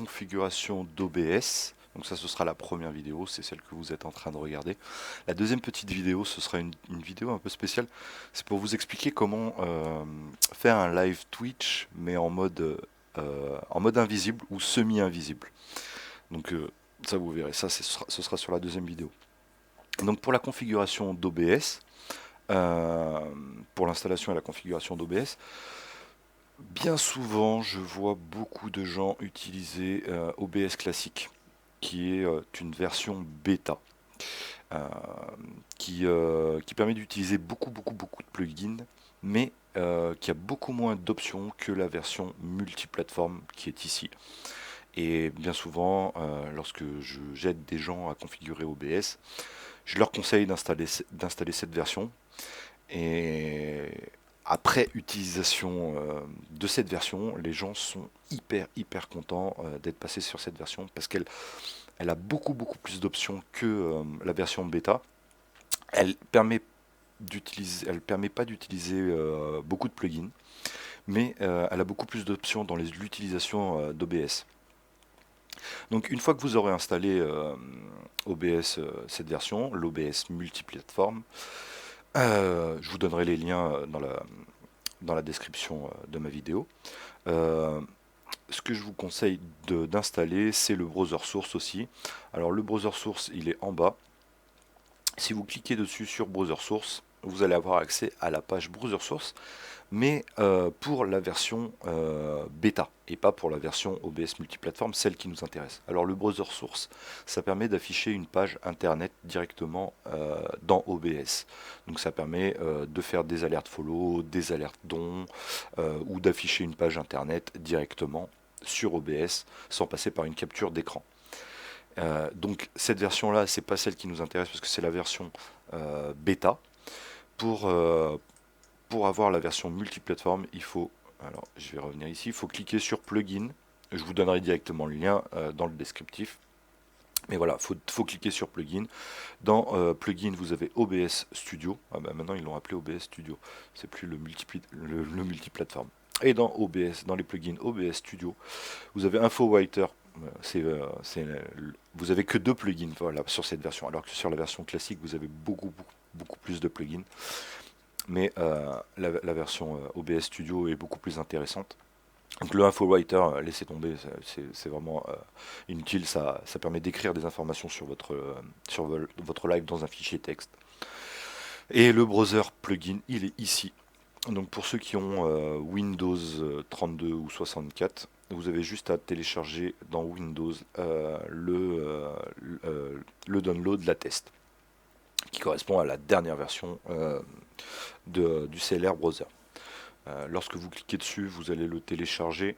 configuration d'OBS. Donc ça, ce sera la première vidéo, c'est celle que vous êtes en train de regarder. La deuxième petite vidéo, ce sera une vidéo un peu spéciale. C'est pour vous expliquer comment faire un live Twitch, mais en mode invisible ou semi-invisible. Donc ça, vous verrez, ça, ce sera sur la deuxième vidéo. Donc pour la configuration d'OBS, pour l'installation et la configuration d'OBS, bien souvent, je vois beaucoup de gens utiliser OBS classique, qui est une version bêta, euh, qui permet d'utiliser beaucoup de plugins, mais qui a beaucoup moins d'options que la version multiplateforme qui est ici. Et bien souvent, lorsque j'aide des gens à configurer OBS, je leur conseille d'installer cette version. Et après utilisation de cette version, les gens sont hyper contents d'être passés sur cette version parce qu'elle a beaucoup plus d'options que la version bêta. Elle permet pas d'utiliser beaucoup de plugins, mais elle a beaucoup plus d'options dans l'utilisation d'OBS. Donc une fois que vous aurez installé OBS, cette version, l'OBS multiplateforme, je vous donnerai les liens dans la description de ma vidéo. Euh, Ce que je vous conseille d'installer, c'est le browser source aussi. Alors le browser source, il est en bas. Si vous cliquez dessus sur browser source, vous allez avoir accès à la page browser source, mais pour la version bêta et pas pour la version OBS multiplateforme, celle qui nous intéresse. Alors le browser source, ça permet d'afficher une page internet directement dans OBS. Donc ça permet de faire des alertes follow, des alertes dons, ou d'afficher une page internet directement sur OBS sans passer par une capture d'écran. Donc cette version-là, c'est pas celle qui nous intéresse parce que c'est la version bêta. Pour, euh, pour avoir la version multiplateforme, alors je vais revenir ici, il faut cliquer sur plugin. Je vous donnerai directement le lien dans le descriptif. Mais voilà, faut cliquer sur plugin. Dans plugin, vous avez OBS Studio. Ah bah maintenant ils l'ont appelé OBS Studio. C'est plus le multiplateforme. Et dans OBS, dans les plugins OBS Studio, vous avez InfoWriter. Vous avez que deux plugins, voilà, sur cette version, alors que sur la version classique, vous avez beaucoup plus de plugins. Mais la version OBS Studio est beaucoup plus intéressante. Donc le InfoWriter, laissez tomber, c'est vraiment inutile, ça permet d'écrire des informations sur votre live dans un fichier texte. Et le browser plugin, il est ici. Donc pour ceux qui ont Windows 32 ou 64, vous avez juste à télécharger dans Windows le download, la test, qui correspond à la dernière version du CLR Browser. Lorsque vous cliquez dessus, vous allez le télécharger.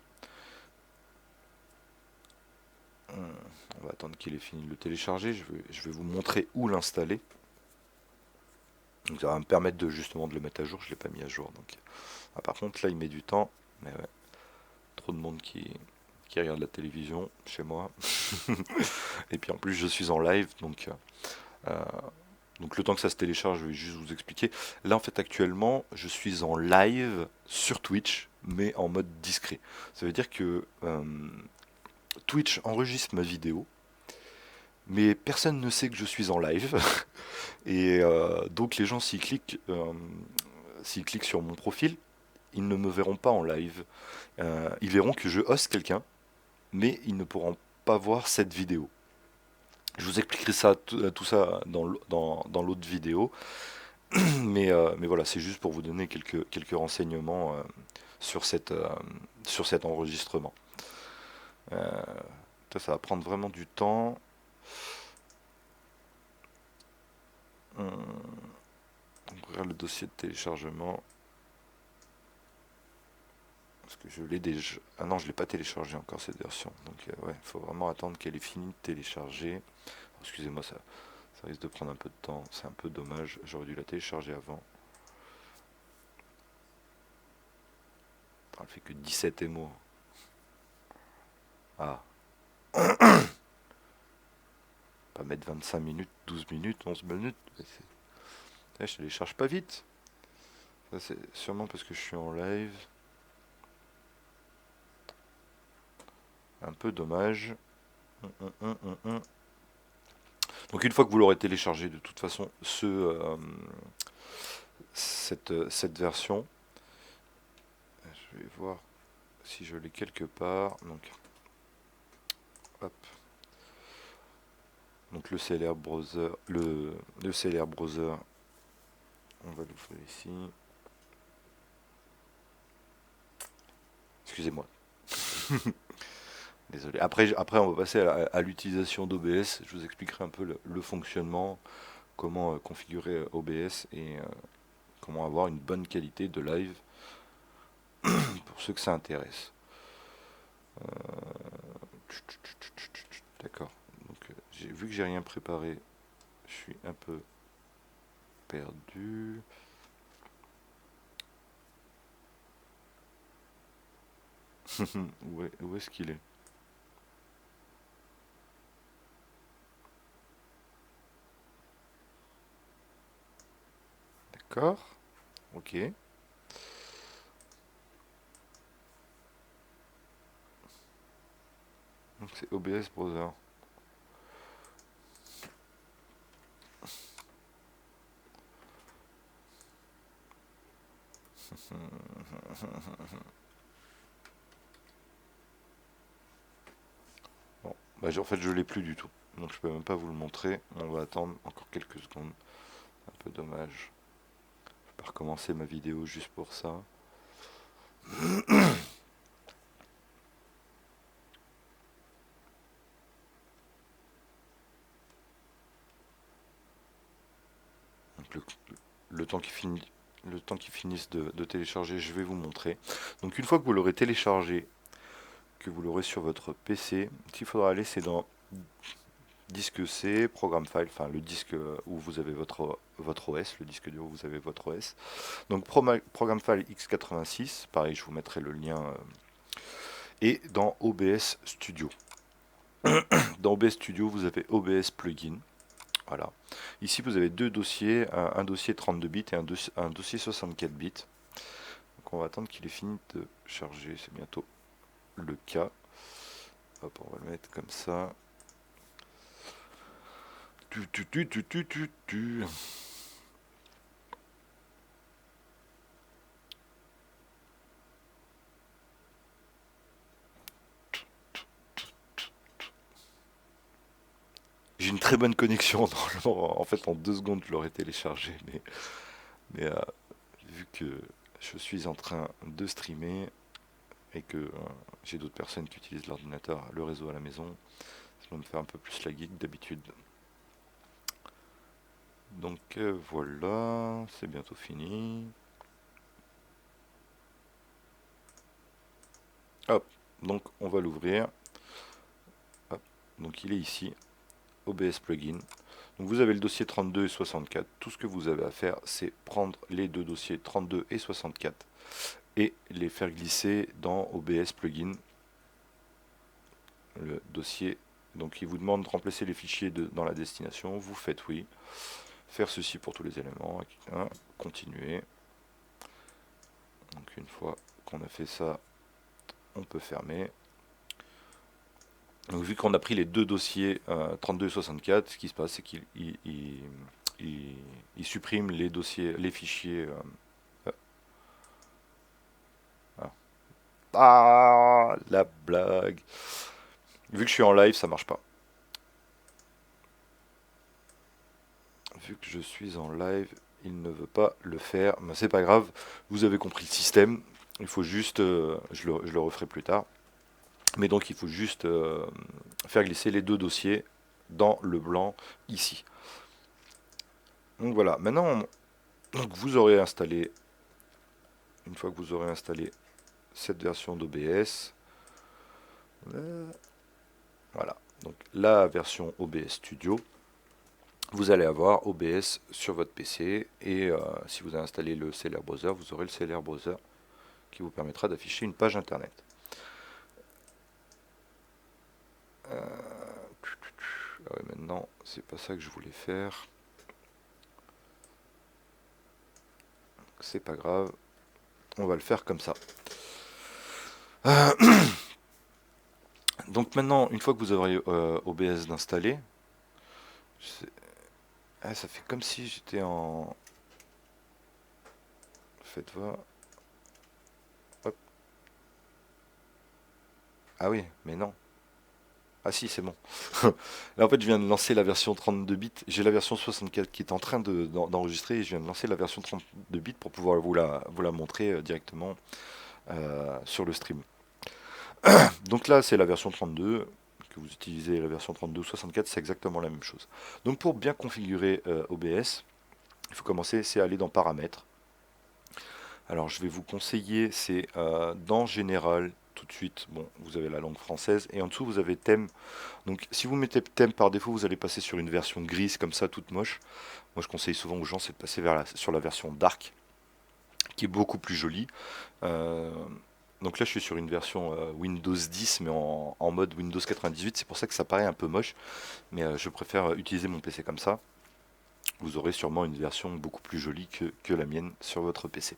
On va attendre qu'il ait fini de le télécharger. Je vais vous montrer où l'installer. Donc ça va me permettre justement de le mettre à jour. Je ne l'ai pas mis à jour. Donc. Ah, par contre, là, il met du temps. Mais ouais, trop de monde qui regarde la télévision chez moi. Et puis en plus, je suis en live. Donc le temps que ça se télécharge, je vais juste vous expliquer. Là, en fait, actuellement, je suis en live sur Twitch, mais en mode discret. Ça veut dire que Twitch enregistre ma vidéo, mais personne ne sait que je suis en live. Et donc les gens, s'ils cliquent sur mon profil, ils ne me verront pas en live. Ils verront que je host quelqu'un, mais ils ne pourront pas voir cette vidéo. Je vous expliquerai tout ça dans l'autre vidéo. Mais voilà, c'est juste pour vous donner quelques renseignements sur, sur cet enregistrement. Ça va prendre vraiment du temps. Ouvrir le dossier de téléchargement. Parce que je l'ai déjà. Ah non, je ne l'ai pas téléchargé encore cette version. Donc ouais, il faut vraiment attendre qu'elle ait fini de télécharger. Excusez-moi, ça risque de prendre un peu de temps. C'est un peu dommage. J'aurais dû la télécharger avant. Elle fait que 17 émo. Ah. Pas mettre 25 minutes, 12 minutes, 11 minutes. Je télécharge pas vite. Ça, c'est sûrement parce que je suis en live. Un peu dommage. Donc une fois que vous l'aurez téléchargé, de toute façon, cette version, je vais voir si je l'ai quelque part. Donc, hop. Donc le CLR browser, le CLR browser, on va l'ouvrir ici. Excusez-moi. Désolé. Après, on va passer à l'utilisation d'OBS. Je vous expliquerai un peu le fonctionnement, comment configurer OBS et comment avoir une bonne qualité de live pour ceux que ça intéresse. D'accord. Donc, vu que j'ai rien préparé, je suis un peu perdu. Où est-ce qu'il est? D'accord. Ok. Donc c'est OBS Browser. Bon, bah, en fait je l'ai plus du tout. Donc je peux même pas vous le montrer. On va attendre encore quelques secondes. Un peu dommage. Je vais pas recommencer ma vidéo juste pour ça. Donc le temps qui finit, le temps qu'il finisse de télécharger, je vais vous montrer. Donc une fois que vous l'aurez téléchargé, que vous l'aurez sur votre PC, ce qu'il faudra aller, c'est dans disque C, programme file, enfin le disque où vous avez votre OS, le disque dur où vous avez votre OS. Donc programme file x86, pareil, je vous mettrai le lien. Et dans OBS Studio. Dans OBS Studio, vous avez OBS Plugin. Voilà. Ici, vous avez deux dossiers, un dossier 32 bits et un dossier 64 bits. Donc on va attendre qu'il ait fini de charger, c'est bientôt le cas. Hop, on va le mettre comme ça. J'ai une très bonne connexion. En fait, en 2 secondes, je l'aurais téléchargé. Mais vu que je suis en train de streamer et que j'ai d'autres personnes qui utilisent l'ordinateur, le réseau à la maison, ça va me faire un peu plus la geek d'habitude. Donc voilà, c'est bientôt fini. Hop, donc on va l'ouvrir. Hop, donc il est ici, OBS Plugin. Donc vous avez le dossier 32 et 64. Tout ce que vous avez à faire, c'est prendre les deux dossiers 32 et 64 et les faire glisser dans OBS Plugin. Le dossier, donc il vous demande de remplacer les fichiers dans la destination. Vous faites oui. Faire ceci pour tous les éléments. Continuer. Donc une fois qu'on a fait ça, on peut fermer. Donc vu qu'on a pris les deux dossiers 32 et 64, ce qui se passe, c'est qu'il supprime les dossiers, les fichiers. Ah. Ah, la blague. Vu que je suis en live, ça marche pas. Vu que je suis en live, il ne veut pas le faire. Mais c'est pas grave, vous avez compris le système. Il faut juste, je le referai plus tard. Mais donc il faut juste faire glisser les deux dossiers dans le blanc ici. Donc voilà, maintenant donc vous aurez installé, une fois que vous aurez installé cette version d'OBS, voilà, donc la version OBS Studio, vous allez avoir OBS sur votre PC et si vous avez installé le CLR Browser, vous aurez le CLR Browser qui vous permettra d'afficher une page internet. Ah ouais, maintenant, c'est pas ça que je voulais faire. C'est pas grave, on va le faire comme ça. Donc maintenant, une fois que vous aurez OBS d'installer, ça fait comme si j'étais en... Faites voir. Hop. Ah oui, mais non. Ah si, c'est bon. Là, en fait, je viens de lancer la version 32 bits. J'ai la version 64 qui est en train d'enregistrer et je viens de lancer la version 32 bits pour pouvoir vous la montrer directement sur le stream. Donc là, c'est la version 32. Que vous utilisez la version 32 ou 64, c'est exactement la même chose. Donc pour bien configurer OBS, il faut commencer, c'est aller dans Paramètres. Alors je vais vous conseiller, c'est dans Général, tout de suite, bon, vous avez la langue française, et en dessous vous avez Thème. Donc si vous mettez thème par défaut, vous allez passer sur une version grise comme ça, toute moche. Moi je conseille souvent aux gens, c'est de passer sur la version dark, qui est beaucoup plus jolie. Euh, donc là je suis sur une version Windows 10, mais en mode Windows 98, c'est pour ça que ça paraît un peu moche, mais je préfère utiliser mon PC comme ça. Vous aurez sûrement une version beaucoup plus jolie que la mienne sur votre PC.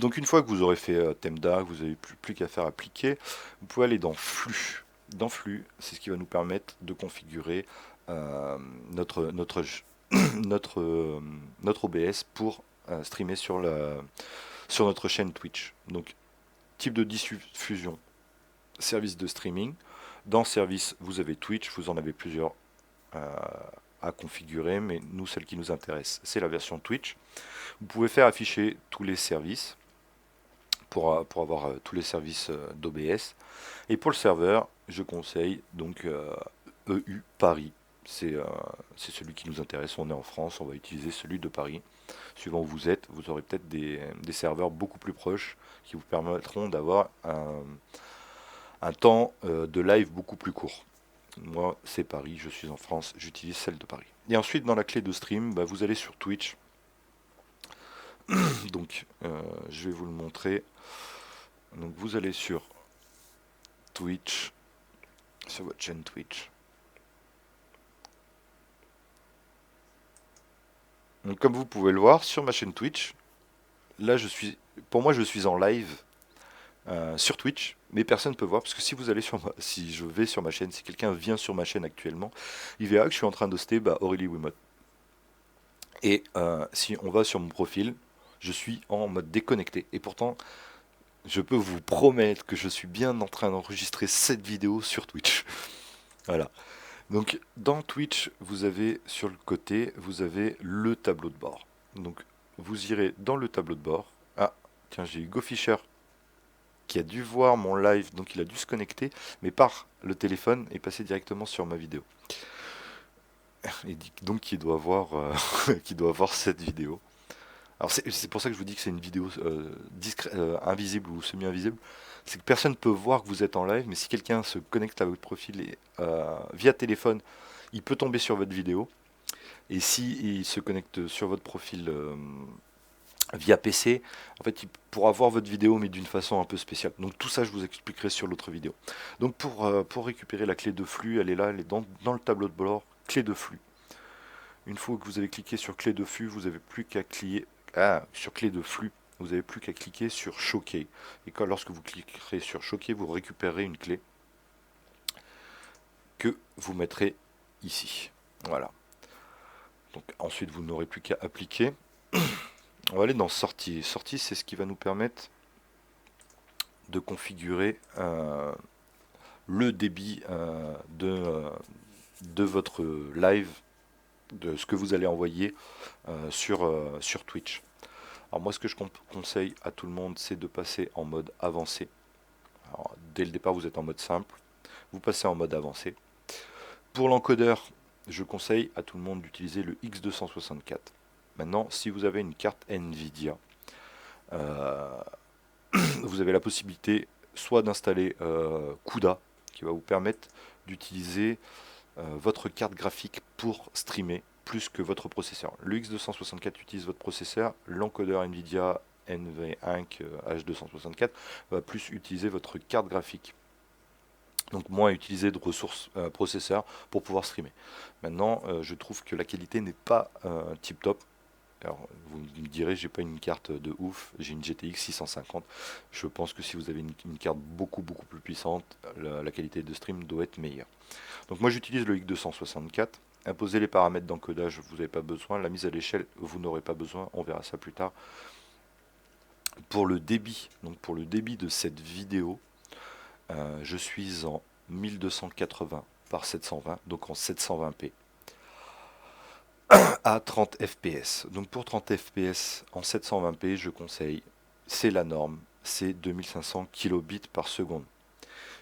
Donc une fois que vous aurez fait thème dark, vous n'avez plus qu'à faire appliquer, vous pouvez aller dans flux. Dans flux, c'est ce qui va nous permettre de configurer notre, notre, notre, notre OBS pour streamer sur notre chaîne Twitch. Donc type de diffusion, service de streaming. Dans service, vous avez Twitch, vous en avez plusieurs à configurer, mais nous, celle qui nous intéresse, c'est la version Twitch. Vous pouvez faire afficher tous les services pour avoir tous les services d'OBS. Et pour le serveur, je conseille donc EU Paris. C'est celui qui nous intéresse. On est en France, on va utiliser celui de Paris. Suivant où vous êtes, vous aurez peut-être des serveurs beaucoup plus proches qui vous permettront d'avoir un temps de live beaucoup plus court. Moi, c'est Paris, je suis en France, j'utilise celle de Paris. Et ensuite, dans la clé de stream, vous allez sur Twitch. Donc, je vais vous le montrer. Donc, vous allez sur Twitch, sur votre chaîne Twitch. Donc, comme vous pouvez le voir sur ma chaîne Twitch, là, pour moi, je suis en live sur Twitch, mais personne ne peut voir parce que si vous allez si je vais sur ma chaîne, si quelqu'un vient sur ma chaîne actuellement, il verra que je suis en train d'hoster Aurélie Wiimote. Et si on va sur mon profil, je suis en mode déconnecté. Et pourtant, je peux vous promettre que je suis bien en train d'enregistrer cette vidéo sur Twitch. Voilà. Donc dans Twitch, vous avez sur le côté, vous avez le tableau de bord. Donc vous irez dans le tableau de bord. Ah, tiens, j'ai Hugo Fischer qui a dû voir mon live, donc il a dû se connecter, mais par le téléphone et passer directement sur ma vidéo. Et donc qui doit voir, qui doit voir cette vidéo. Alors c'est pour ça que je vous dis que c'est une vidéo invisible ou semi-invisible. C'est que personne ne peut voir que vous êtes en live, mais si quelqu'un se connecte à votre profil via téléphone, il peut tomber sur votre vidéo. Et si il se connecte sur votre profil via PC, en fait, il pourra voir votre vidéo, mais d'une façon un peu spéciale. Donc tout ça, je vous expliquerai sur l'autre vidéo. Donc pour récupérer la clé de flux, elle est là, elle est dans le tableau de bord, clé de flux. Une fois que vous avez cliqué sur clé de flux, vous n'avez plus qu'à cliquer sur clé de flux. Vous n'avez plus qu'à cliquer sur choquer. Et lorsque vous cliquerez sur choquer, vous récupérez une clé que vous mettrez ici. Voilà. Donc ensuite, vous n'aurez plus qu'à appliquer. On va aller dans sortie. Sortie, c'est ce qui va nous permettre de configurer le débit de votre live, de ce que vous allez envoyer sur Twitch. Alors moi, ce que je conseille à tout le monde, c'est de passer en mode avancé. Alors, dès le départ, vous êtes en mode simple. Vous passez en mode avancé. Pour l'encodeur, je conseille à tout le monde d'utiliser le X264. Maintenant, si vous avez une carte NVIDIA, vous avez la possibilité soit d'installer CUDA, qui va vous permettre d'utiliser votre carte graphique pour streamer plus que votre processeur. Le X264 utilise votre processeur, l'encodeur NVIDIA NVENC H264 va plus utiliser votre carte graphique. Donc moins utiliser de ressources processeurs pour pouvoir streamer. Maintenant, je trouve que la qualité n'est pas tip top. Alors, vous me direz, j'ai pas une carte de ouf, j'ai une GTX 650. Je pense que si vous avez une carte beaucoup plus puissante, la qualité de stream doit être meilleure. Donc moi j'utilise le X264. Imposer les paramètres d'encodage, vous n'avez pas besoin. La mise à l'échelle, vous n'aurez pas besoin. On verra ça plus tard. Pour le débit, donc pour le débit de cette vidéo, je suis en 1280 par 720, donc en 720p à 30 fps. Donc pour 30 fps en 720p, je conseille, c'est la norme, c'est 2500 kilobits par seconde.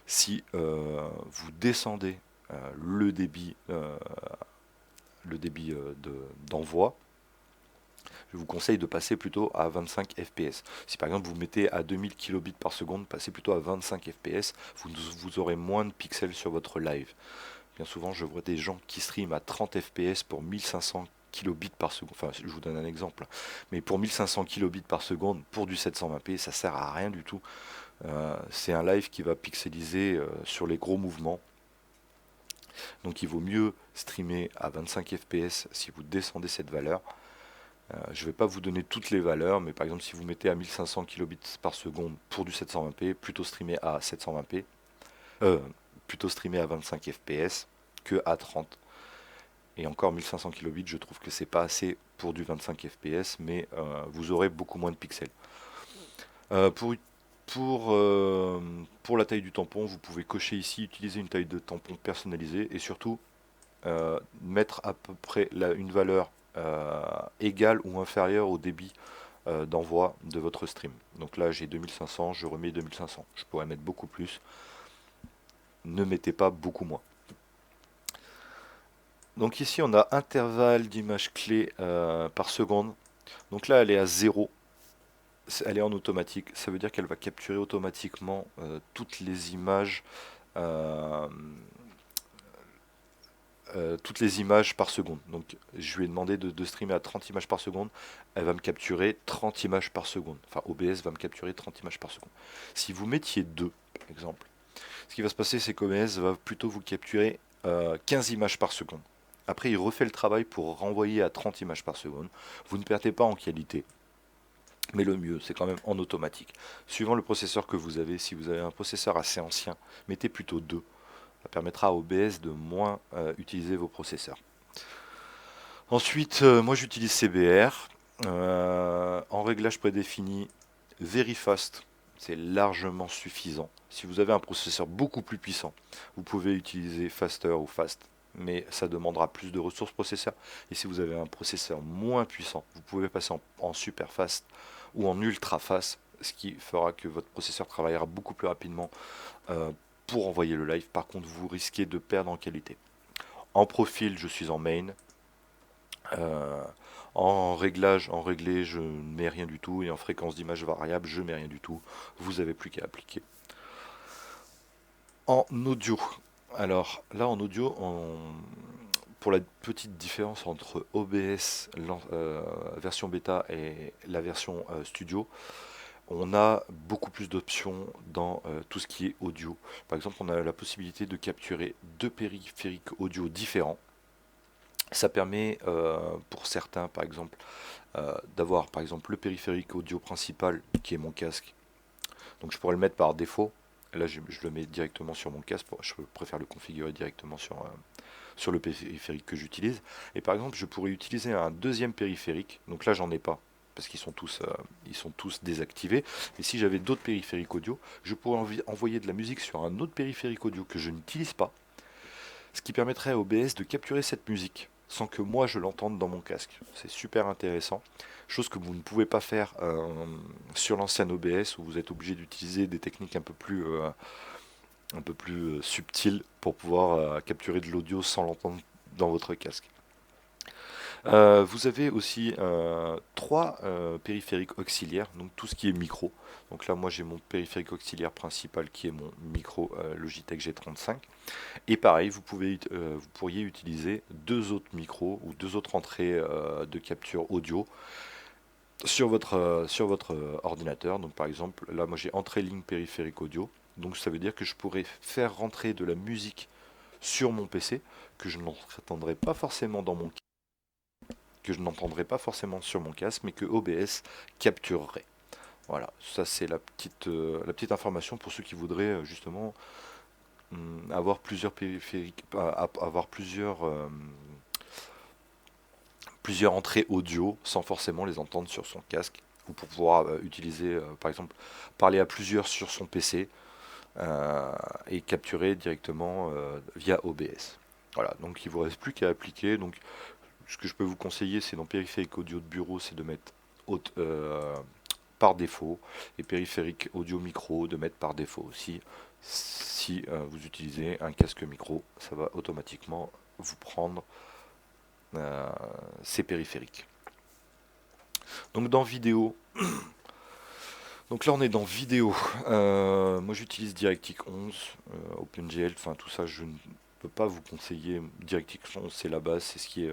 Si vous descendez le débit, d'envoi, je vous conseille de passer plutôt à 25 fps. Si par exemple vous mettez à 2000 kilobits par seconde, passez plutôt à 25 fps, vous aurez moins de pixels sur votre live. Bien souvent, je vois des gens qui streament à 30 fps pour 1500 kilobits par seconde. Enfin, je vous donne un exemple. Mais pour 1500 kilobits par seconde, pour du 720p, ça sert à rien du tout. C'est un live qui va pixeliser sur les gros mouvements. Donc il vaut mieux streamer à 25 fps si vous descendez cette valeur. Je ne vais pas vous donner toutes les valeurs, mais par exemple si vous mettez à 1500 kilobits par seconde pour du 720p, plutôt streamer à 720p, plutôt streamer à 25 fps que à 30. Et encore 1500 kilobits, je trouve que c'est pas assez pour du 25 fps, mais vous aurez beaucoup moins de pixels. Euh, pour, pour, euh, pour la taille du tampon, vous pouvez cocher ici, utiliser une taille de tampon personnalisée et surtout mettre à peu près une valeur égale ou inférieure au débit d'envoi de votre stream. Donc là j'ai 2500, je remets 2500. Je pourrais mettre beaucoup plus. Ne mettez pas beaucoup moins. Donc ici on a intervalle d'images clés par seconde. Donc là elle est à 0. Elle est en automatique. Ça veut dire qu'elle va capturer automatiquement toutes les images euh, toutes les images par seconde. Donc je lui ai demandé de streamer à 30 images par seconde. Elle va me capturer 30 images par seconde. Enfin OBS va me capturer 30 images par seconde. Si vous mettiez 2, par exemple, ce qui va se passer c'est qu'OBS va plutôt vous capturer 15 images par seconde. Après il refait le travail pour renvoyer à 30 images par seconde. Vous ne perdez pas en qualité. Mais le mieux, c'est quand même en automatique. Suivant le processeur que vous avez, si vous avez un processeur assez ancien, mettez plutôt 2. Ça permettra à OBS de moins utiliser vos processeurs. Ensuite, moi j'utilise CBR. En réglage prédéfini, Very Fast, c'est largement suffisant. Si vous avez un processeur beaucoup plus puissant, vous pouvez utiliser Faster ou Fast, mais ça demandera plus de ressources processeur. Et si vous avez un processeur moins puissant, vous pouvez passer en super fast ou en ultra fast, ce qui fera que votre processeur travaillera beaucoup plus rapidement euh, pour envoyer le live. Par contre, vous risquez de perdre en qualité. En profil, je suis en main. Euh, en réglage, en réglé, je ne mets rien du tout. Et en fréquence d'image variable, je ne mets rien du tout. Vous n'avez plus qu'à appliquer. En audio. Alors là, en audio, pour la petite différence entre OBS version bêta et la version studio, on a beaucoup plus d'options dans tout ce qui est audio. Par exemple, on a la possibilité de capturer deux périphériques audio différents. Ça permet pour certains, par exemple, d'avoir par exemple le périphérique audio principal qui est mon casque. Donc je pourrais le mettre par défaut. Là, je le mets directement sur mon casque. Je préfère le configurer directement sur le périphérique que j'utilise. Et par exemple, je pourrais utiliser un deuxième périphérique. Donc là, j'en ai pas parce ils sont tous désactivés. Mais si j'avais d'autres périphériques audio, je pourrais envoyer de la musique sur un autre périphérique audio que je n'utilise pas, ce qui permettrait à OBS de capturer cette musique sans que moi je l'entende dans mon casque. C'est super intéressant, chose que vous ne pouvez pas faire sur l'ancien OBS où vous êtes obligé d'utiliser des techniques un peu plus subtiles pour pouvoir capturer de l'audio sans l'entendre dans votre casque. Vous avez aussi trois périphériques auxiliaires, donc tout ce qui est micro. Donc là, moi j'ai mon périphérique auxiliaire principal qui est mon micro Logitech G35. Et pareil, vous pourriez utiliser deux autres micros ou deux autres entrées de capture audio sur votre ordinateur. Donc par exemple, là moi j'ai entrée ligne périphérique audio. Donc ça veut dire que je pourrais faire rentrer de la musique sur mon PC que je n'entendrai pas forcément dans mon que je n'entendrai pas forcément sur mon casque, mais que OBS capturerait. Voilà, ça c'est la petite information pour ceux qui voudraient justement avoir plusieurs périphériques, avoir plusieurs entrées audio sans forcément les entendre sur son casque, ou pour pouvoir utiliser, par exemple, parler à plusieurs sur son PC et capturer directement via OBS. Voilà, donc il ne vous reste plus qu'à appliquer. Donc, ce que je peux vous conseiller, c'est dans périphérique audio de bureau, c'est de mettre haute, par défaut, et périphérique audio micro de mettre par défaut aussi. Si vous utilisez un casque micro, ça va automatiquement vous prendre ces périphériques. Donc dans vidéo, donc là on est dans vidéo. Moi j'utilise DirectX 11, OpenGL, enfin tout ça je ne peux pas vous conseiller. DirectX 11 c'est la base, c'est ce qui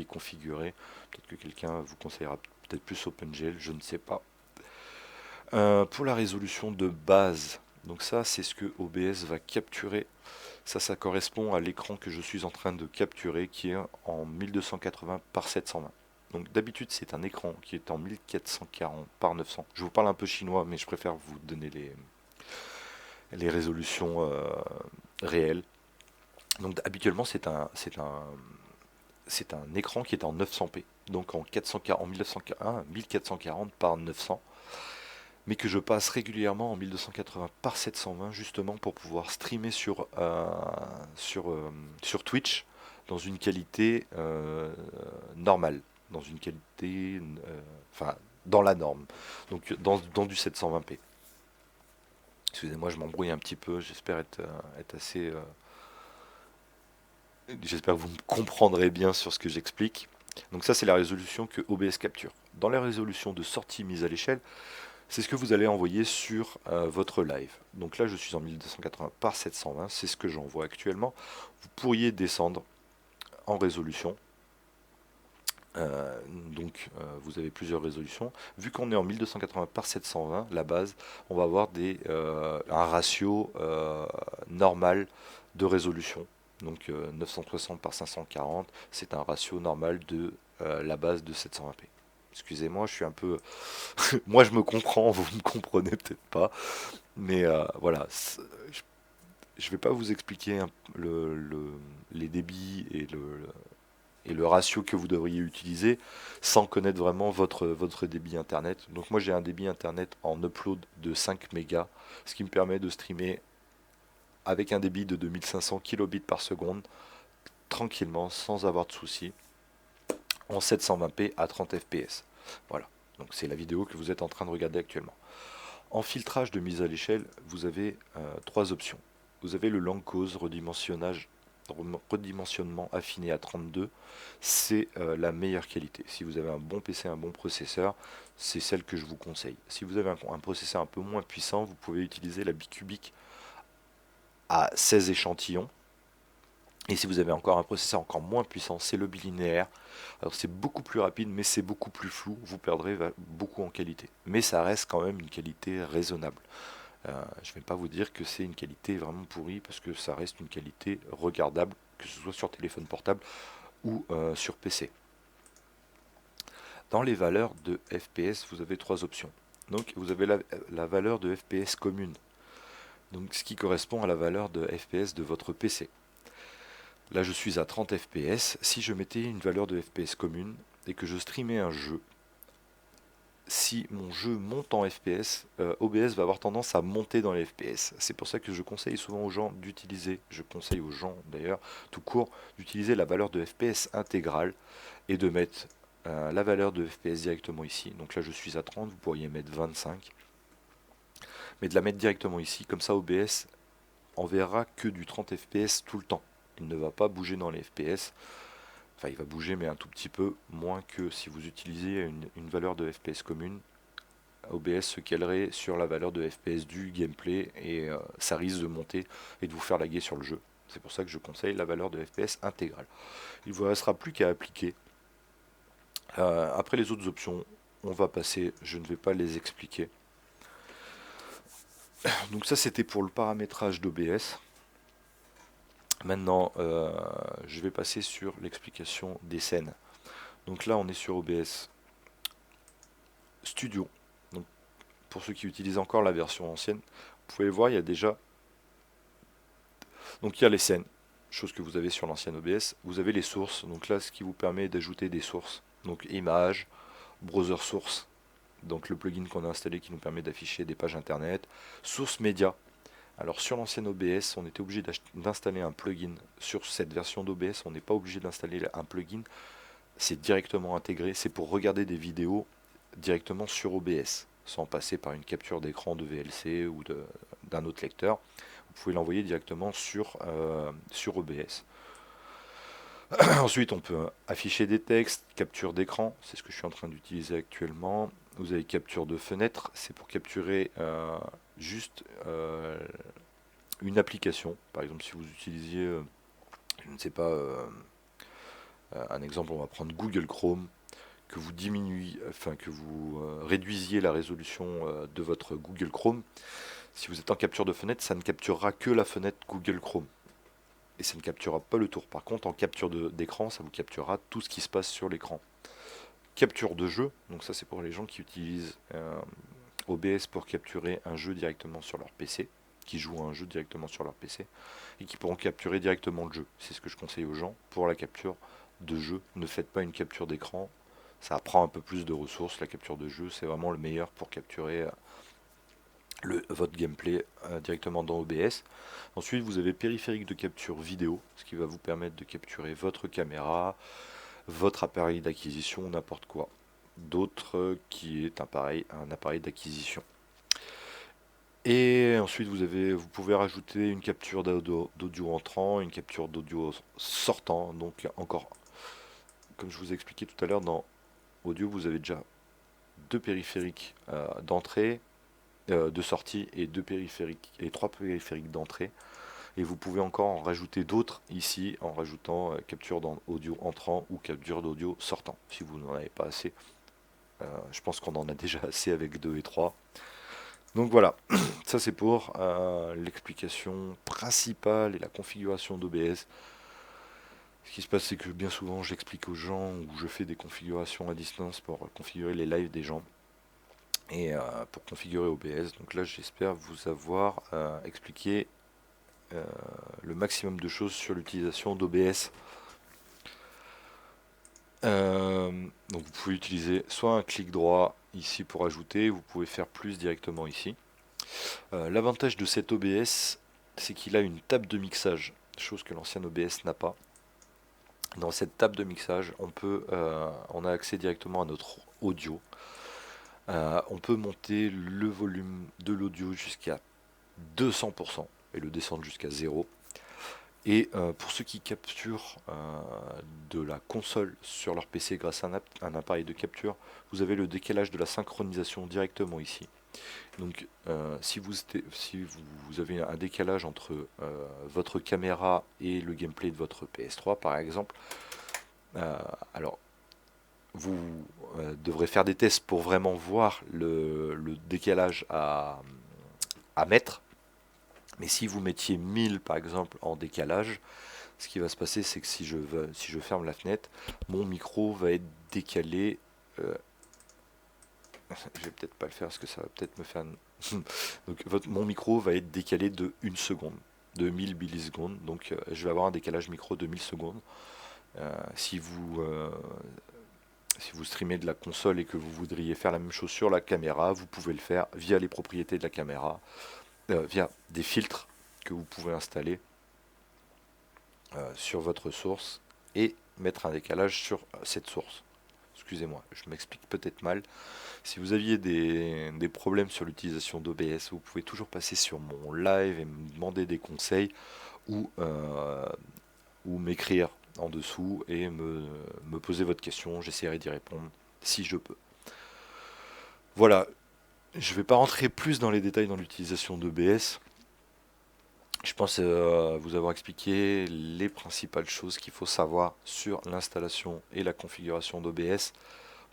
est configuré. Peut-être que quelqu'un vous conseillera peut-être plus OpenGL, je ne sais pas. Pour la résolution de base, donc ça c'est ce que OBS va capturer. Ça correspond à l'écran que je suis en train de capturer qui est en 1280 par 720. Donc d'habitude c'est un écran qui est en 1440 par 900. Je vous parle un peu chinois mais je préfère vous donner les résolutions réelles. Donc habituellement c'est un écran qui est en 900p, donc en 1440 par 900, mais que je passe régulièrement en 1280 par 720 justement pour pouvoir streamer sur Twitch dans une qualité normale, dans une qualité, enfin dans la norme, donc dans du 720p. Excusez-moi, je m'embrouille un petit peu, j'espère être assez... j'espère que vous me comprendrez bien sur ce que j'explique. Donc ça c'est la résolution que OBS capture. Dans la résolution de sortie mise à l'échelle, c'est ce que vous allez envoyer sur votre live. Donc là, je suis en 1280 par 720, c'est ce que j'envoie actuellement. Vous pourriez descendre en résolution. Vous avez plusieurs résolutions. Vu qu'on est en 1280 par 720, la base, on va avoir un ratio normal de résolution. Donc 960 par 540, c'est un ratio normal de la base de 720p. Excusez-moi, je suis un peu... Moi, je me comprends, vous me comprenez peut-être pas. Mais voilà, je ne vais pas vous expliquer les débits et le ratio que vous devriez utiliser sans connaître vraiment votre débit Internet. Donc moi, j'ai un débit Internet en upload de 5 mégas, ce qui me permet de streamer avec un débit de 2500 kilobits par seconde, tranquillement, sans avoir de soucis, en 720p à 30 fps. Voilà, donc c'est la vidéo que vous êtes en train de regarder actuellement. En filtrage de mise à l'échelle, vous avez trois options. Vous avez le lang cause redimensionnement affiné à 32, c'est la meilleure qualité. Si vous avez un bon PC, un bon processeur, c'est celle que je vous conseille. Si vous avez un processeur un peu moins puissant, vous pouvez utiliser la bicubique à 16 échantillons. Et si vous avez encore un processeur encore moins puissant, c'est le bilinéaire. Alors c'est beaucoup plus rapide, mais c'est beaucoup plus flou. Vous perdrez beaucoup en qualité. Mais ça reste quand même une qualité raisonnable. Je ne vais pas vous dire que c'est une qualité vraiment pourrie, parce que ça reste une qualité regardable, que ce soit sur téléphone portable ou sur PC. Dans les valeurs de FPS, vous avez trois options. Donc vous avez la valeur de FPS commune, donc ce qui correspond à la valeur de FPS de votre PC. Là, je suis à 30 fps. Si je mettais une valeur de fps commune et que je streamais un jeu, si mon jeu monte en fps, OBS va avoir tendance à monter dans les fps. C'est pour ça que je conseille souvent aux gens d'utiliser, je conseille aux gens d'ailleurs tout court, d'utiliser la valeur de fps intégrale et de mettre la valeur de fps directement ici. Donc là, je suis à 30, vous pourriez mettre 25. Mais de la mettre directement ici, comme ça OBS enverra que du 30 fps tout le temps. Il ne va pas bouger dans les FPS. Enfin, il va bouger, mais un tout petit peu moins que si vous utilisez une valeur de FPS commune. OBS se calerait sur la valeur de FPS du gameplay et ça risque de monter et de vous faire laguer sur le jeu. C'est pour ça que je conseille la valeur de FPS intégrale. Il ne vous restera plus qu'à appliquer. Après les autres options, on va passer, je ne vais pas les expliquer. Donc ça, c'était pour le paramétrage d'OBS. Maintenant, je vais passer sur l'explication des scènes. Donc là on est sur OBS Studio. Donc pour ceux qui utilisent encore la version ancienne, vous pouvez voir, il y a déjà, donc il y a les scènes, chose que vous avez sur l'ancienne OBS. Vous avez les sources, donc là ce qui vous permet d'ajouter des sources, donc images, browser source, donc le plugin qu'on a installé qui nous permet d'afficher des pages internet, source média. Alors sur l'ancienne OBS, on était obligé d'installer un plugin. Sur cette version d'OBS, on n'est pas obligé d'installer un plugin, c'est directement intégré, c'est pour regarder des vidéos directement sur OBS, sans passer par une capture d'écran de VLC ou d'un autre lecteur. Vous pouvez l'envoyer directement sur OBS. Ensuite, on peut afficher des textes, capture d'écran, c'est ce que je suis en train d'utiliser actuellement. Vous avez capture de fenêtre, c'est pour capturer juste une application. Par exemple, si vous utilisiez, je ne sais pas, un exemple, on va prendre Google Chrome, que vous diminuiez, enfin que vous réduisiez la résolution de votre Google Chrome. Si vous êtes en capture de fenêtre, ça ne capturera que la fenêtre Google Chrome. Et ça ne capturera pas le tour. Par contre, en capture d'écran, ça vous capturera tout ce qui se passe sur l'écran. Capture de jeu, donc ça c'est pour les gens qui utilisent OBS pour capturer un jeu directement sur leur PC, qui jouent à un jeu directement sur leur PC, et qui pourront capturer directement le jeu. C'est ce que je conseille aux gens pour la capture de jeu. Ne faites pas une capture d'écran, ça prend un peu plus de ressources. La capture de jeu, c'est vraiment le meilleur pour capturer votre gameplay directement dans OBS. Ensuite, vous avez périphérique de capture vidéo, ce qui va vous permettre de capturer votre caméra, votre appareil d'acquisition, n'importe quoi. D'autres qui est un appareil d'acquisition. Et ensuite, vous pouvez rajouter une capture d'audio entrant, une capture d'audio sortant. Donc encore, comme je vous ai expliqué tout à l'heure, dans audio, vous avez déjà deux périphériques d'entrée, de sortie et deux périphériques et trois périphériques d'entrée. Et vous pouvez encore en rajouter d'autres ici en rajoutant capture d'audio entrant ou capture d'audio sortant. Si vous n'en avez pas assez, je pense qu'on en a déjà assez avec 2 et 3. Donc voilà, ça c'est pour l'explication principale et la configuration d'OBS. Ce qui se passe, c'est que bien souvent j'explique aux gens ou je fais des configurations à distance pour configurer les lives des gens et pour configurer OBS. Donc là, j'espère vous avoir expliqué le maximum de choses sur l'utilisation d'OBS. Donc vous pouvez utiliser soit un clic droit ici pour ajouter, vous pouvez faire plus directement ici. L'avantage de cet OBS, c'est qu'il a une table de mixage, chose que l'ancien OBS n'a pas. Dans cette table de mixage, on a accès directement à notre audio. On peut monter le volume de l'audio jusqu'à 200% et le descendre jusqu'à 0. Et pour ceux qui capturent de la console sur leur PC grâce à un appareil de capture, vous avez le décalage de la synchronisation directement ici. Donc si vous avez un décalage entre votre caméra et le gameplay de votre PS3 par exemple, alors vous devrez faire des tests pour vraiment voir le décalage à mettre. Mais si vous mettiez 1000 par exemple en décalage, ce qui va se passer, c'est que si je ferme la fenêtre, mon micro va être décalé. Je vais peut-être pas le faire parce que ça va peut-être me faire. Donc mon micro va être décalé de 1 seconde, de 1000 millisecondes. Donc je vais avoir un décalage micro de 1000 secondes. Si vous streamez de la console et que vous voudriez faire la même chose sur la caméra, vous pouvez le faire via les propriétés de la caméra, via des filtres que vous pouvez installer sur votre source et mettre un décalage sur cette source. Excusez-moi, je m'explique peut-être mal. Si vous aviez des problèmes sur l'utilisation d'OBS, vous pouvez toujours passer sur mon live et me demander des conseils ou m'écrire en dessous et me poser votre question. J'essaierai d'y répondre si je peux. Voilà, je ne vais pas rentrer plus dans les détails dans l'utilisation d'OBS. Je pense vous avoir expliqué les principales choses qu'il faut savoir sur l'installation et la configuration d'OBS.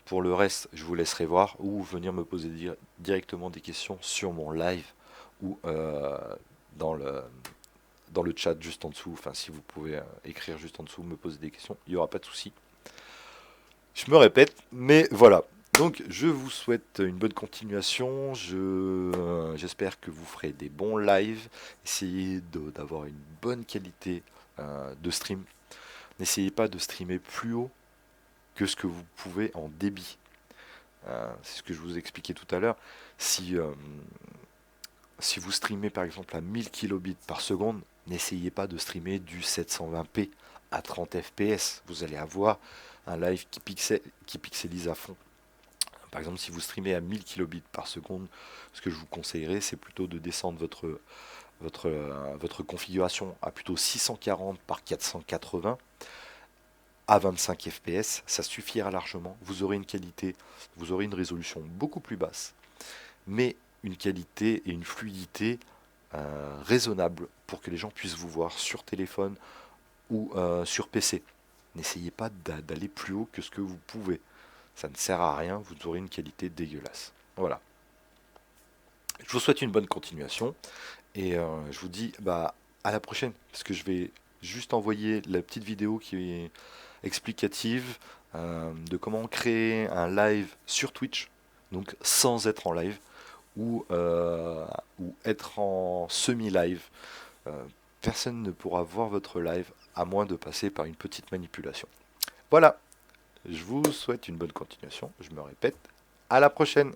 Pour le reste, je vous laisserai voir ou venir me poser directement des questions sur mon live ou dans le chat juste en dessous. Enfin, si vous pouvez écrire juste en dessous, me poser des questions, il n'y aura pas de souci. Je me répète, mais voilà. Donc je vous souhaite une bonne continuation. J'espère que vous ferez des bons lives. Essayez d'avoir une bonne qualité de stream. N'essayez pas de streamer plus haut que ce que vous pouvez en débit. C'est ce que je vous expliquais tout à l'heure. Si, si vous streamez par exemple à 1000 kilobits par seconde, n'essayez pas de streamer du 720p à 30 fps. Vous allez avoir un live qui pixelise à fond. Par exemple, si vous streamez à 1000 kilobits par seconde, ce que je vous conseillerais, c'est plutôt de descendre votre configuration à plutôt 640 par 480 à 25 fps. Ça suffira largement. Vous aurez une qualité, vous aurez une résolution beaucoup plus basse, mais une qualité et une fluidité raisonnable pour que les gens puissent vous voir sur téléphone ou sur PC. N'essayez pas d'aller plus haut que ce que vous pouvez. Ça ne sert à rien, vous aurez une qualité dégueulasse. Voilà. Je vous souhaite une bonne continuation et je vous dis bah, à la prochaine parce que je vais juste envoyer la petite vidéo qui est explicative de comment créer un live sur Twitch, donc sans être en live ou être en semi-live. Euh, Personne ne pourra voir votre live à moins de passer par une petite manipulation. Voilà, je vous souhaite une bonne continuation. Je me répète, à la prochaine.